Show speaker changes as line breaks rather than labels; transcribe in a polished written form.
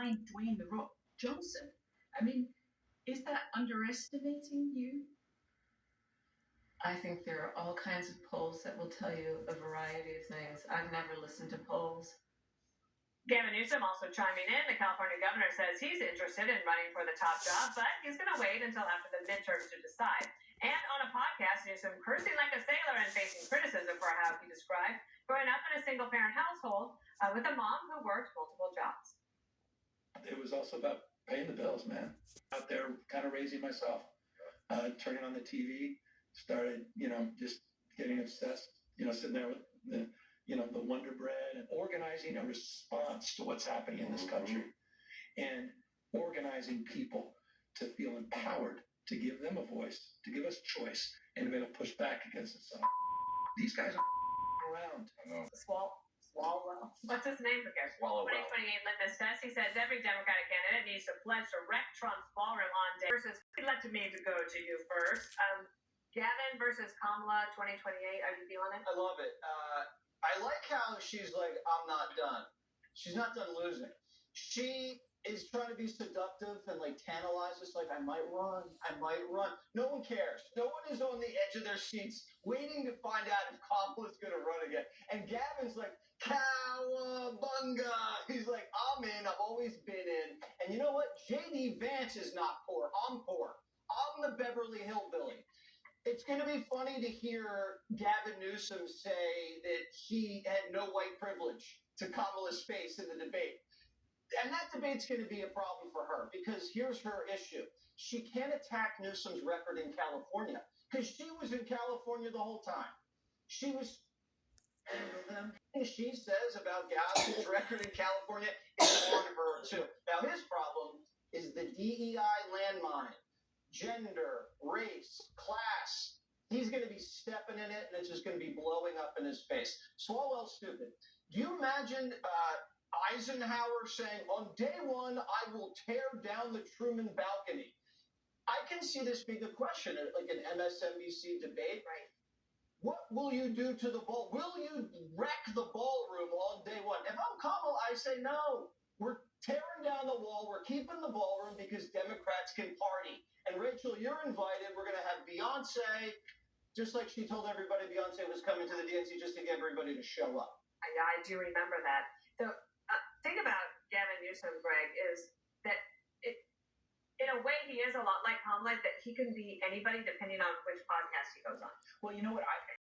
behind Dwayne "The Rock" Johnson. I mean, is that underestimating you? I think there are all kinds of polls that will tell you a variety of things. I've never listened to polls.
Gavin Newsom also chiming in. The California governor says he's interested in running for the top job, but he's going to wait until after the midterms to decide. And on a podcast, Newsom cursing like a sailor and facing criticism for how he described growing up in a single-parent household with a mom who worked multiple jobs.
It was also about paying the bills, man. Out there kind of raising myself, turning on the TV, started, just getting obsessed, sitting there with the Wonder Bread and organizing a response to what's happening in this country and organizing people to feel empowered, to give them a voice, to give us choice, and to be able to push back against this. These guys are around.
I know. Swalwell. What's his name again?
Swalwell.
2028 litmus test. He says every Democratic candidate needs to pledge to wreck Trump's ballroom on day. Versus, he'd like to me to go to you first. Gavin versus Kamala 2028. Are you feeling it?
I love it. I like how she's like, I'm not done. She's not done losing. She is trying to be seductive and like tantalize us, like I might run. No one cares. No one is on the edge of their seats waiting to find out if Kamala's going to run again. And Gavin's like, cowabunga. He's like, I'm in. I've always been in. And you know what? J.D. Vance is not poor. I'm poor. I'm the Beverly Hillbilly. It's going to be funny to hear Gavin Newsom say that he had no white privilege to Kamala's face in the debate. And that debate's going to be a problem for her because here's her issue. She can't attack Newsom's record in California because she was in California the whole time. She was... she says about Gavin's record in California is on her too. Now his problem is the DEI landmine. Gender, race, class. He's going to be stepping in it, and it's just going to be blowing up in his face. Swalwell's stupid. Do you imagine Eisenhower saying, on day one, I will tear down the Truman balcony? I can see this being a question, like an MSNBC debate.
Right.
What will you do to the ball? Will you wreck the ballroom on day one? If I'm Kamala, I say no. We're tearing down the wall. We're keeping the ballroom because Democrats can party. And Rachel, you're invited. We're going to have Beyonce, just like she told everybody Beyonce was coming to the DNC just to get everybody to show up.
Yeah, I do remember that. The thing about Gavin Newsom, Greg, is that in a way he is a lot like Kamala, that he can be anybody depending on which podcast he goes on.
Well, you know what?